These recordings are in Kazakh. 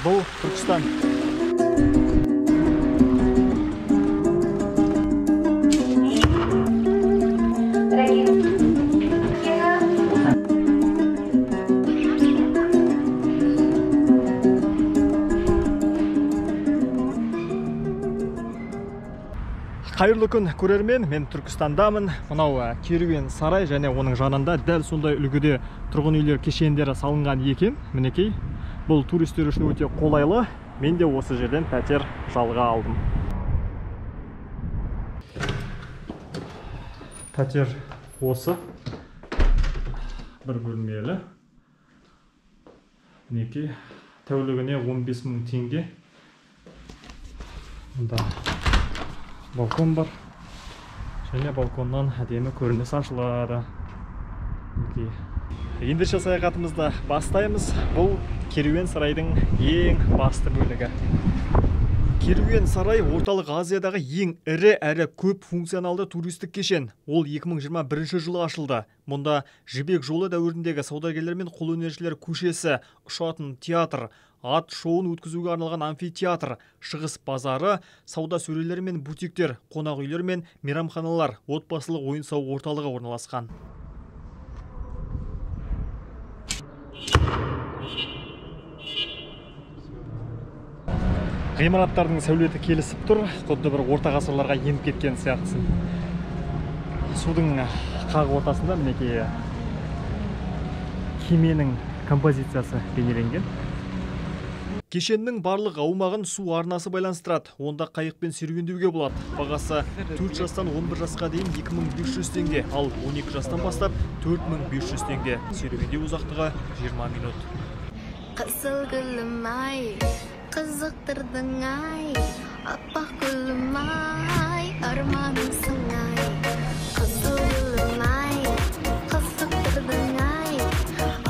Бұл Түркістан. Қайырлы күн көрермен, мен Түркістандамын. Мынау керуен сарай және оның жанында дәл сондай үлгіде тұрғын үйлер кешендері салынған екен. Мінекей, бұл туристер үшін өте қолайлы. Мен де осы жерден пәтер жалға алдым. Пәтер осы. Бір бөлмелі. Мінекей, тәулігіне 15 мың теңге. Мұнда балкон бар, және балконнан әдемі көрініс ашылады. Ендеше саяхатымызды бастаймыз. Бұл керуен сарайдың ең басты бөлігі. Керуен сарай орталық Азиядағы ең ірі әрі көп функционалды туристік кешен. Ол 2021 жылы ашылды. Мұнда Жібек жолы дәуіріндегі саудагерлер мен қолөнершілер көшесі, ұшатын театр, ат шоуын өткізуге арналған амфитеатр, шығыс базары, сауда сөрелері мен бутиктер, қонақ үйлер мен мейрамханалар, отбасылық ойын-сауық орталығы орналасқан. Ғимараттардың сәулеті келісіп тұр, құдды бір орта ғасырларға еніп кеткен сияқтысын. Судың қақ ортасында мінекей кеменің композициясы бейнеленген. Кешеннің барлық аумағын су арнасы байланыстырады. Онда қайықпен серуендеуге болады. Бағасы 4 жастан 11 жасқа дейін 2500 теңге, ал 12 жастан бастап 4500 теңге. Серуендеу ұзақтығы 20 минут. Қызыл гүлім ай, қызықтырдың ай, аппақ гүлім ай, арманымсың ай. Қызыл гүлім ай, қызықтырдың ай,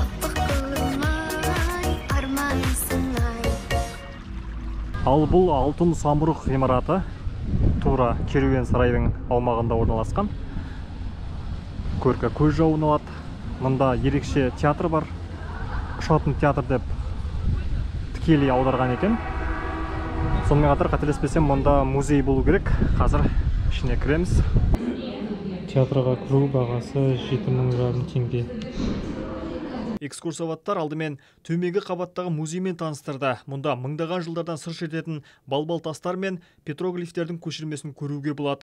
аппақ гүлім ай, арманымсың ай. Ал бұл алтын самұрық ғимараты тура керуен сарайдың аумағында орналасқан. Көркі көз жауын алады. Мұнда ерекше театр бар. Ұшатын театр деп тікелей аударған екен. Сонымен қатар қателеспесем, мұнда музей болу керек. Қазір ішіне кіреміз. Театрға кіру бағасы 7.500 теңге. Экскурсоваттар алдымен төменгі қабаттағы музеймен таныстырды. Мұнда мыңдаған жылдардан сыр шертетін балбал тастар мен петроглифтердің көшірмесін көруге болады.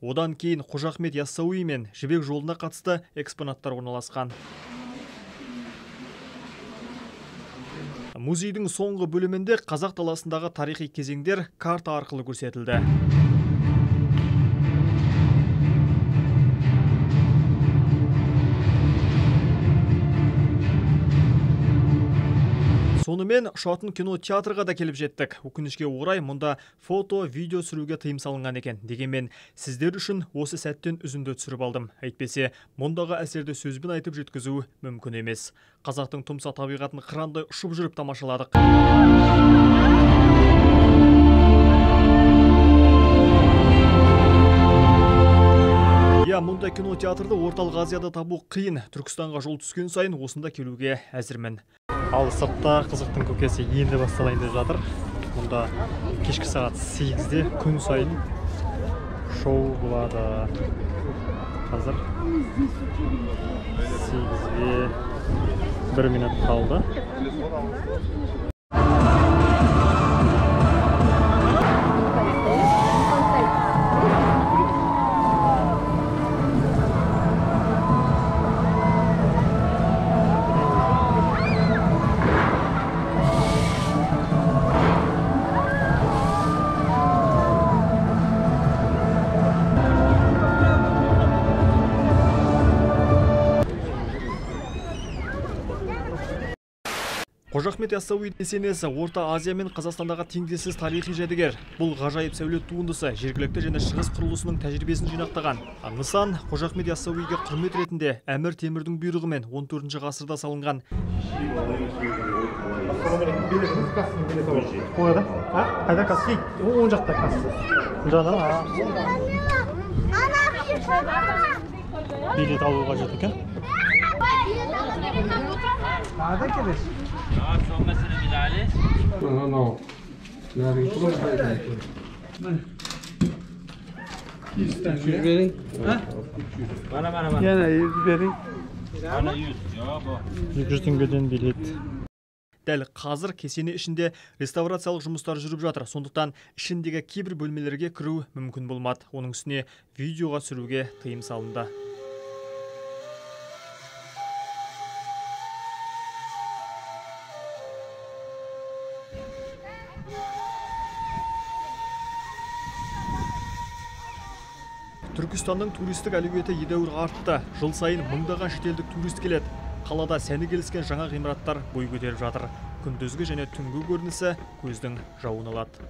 Одан кейін Қожа Ахмет Яссауи мен Жібек жолына қатысты экспонаттар орналасқан. Музейдің соңғы бөлімінде қазақ даласындағы тарихи кезеңдер карта арқылы көрсетілді. Сонымен ұшатын кино театрға да келіп жеттік. Өкінішке орай мұнда фото, видео сүруге тыйым салынған екен. Дегенмен сіздер үшін осы сәттен үзінді түсіріп алдым. Әйтпесе, мұндағы әсерді сөзбен айтып жеткізу мүмкін емес. Қазақтың тұмса табиғатын қырандай ұшып жүріп тамашаладық. Мұндай кино театрды орталық Азияда табу қиын. Түркістанға жол түскен сайын осында келуге әзірмін. Ал сыртта қызықтың көкесі енді басталайын деп жатыр. Мұнда кешкі сағат 8-де күн сайын шоу болады. Қазір 8-ге 1 минут қалды. Қожа Ахмет Яссауи кесенесі Орта Азия мен Қазақстандағы теңдессіз тарихи жәдігер. Бұл ғажайып сәулет туындысы жергілікті және шығыс құрылысының тәжірибесін жинақтаған. Нысан Қожа Ахмет Яссауиге құрмет ретінде Әмір Темірдің бұйрығымен 14 ғасырда салынған. Қайда касса? Оң жақта касса. Билет алуға жетті екен. Yana 100 bering. 200 теңгеден билет. Дәл қазір кесене ішінде реставрациялық жұмыстар жүріп жатыр. Сондықтан ішіндегі кейбір бөлмелерге кіру мүмкін болмады. Оның үстіне видеоға түсіруге тыйым салынды. Түркістанның туристік әлеуеті едәуір артты. Жыл сайын мыңдаған шетелдік турист келеді. Қалада сәні келіскен жаңа ғимараттар бой көтеріп жатыр. Күндізгі және түнгі көрінісі көздің жауын алады.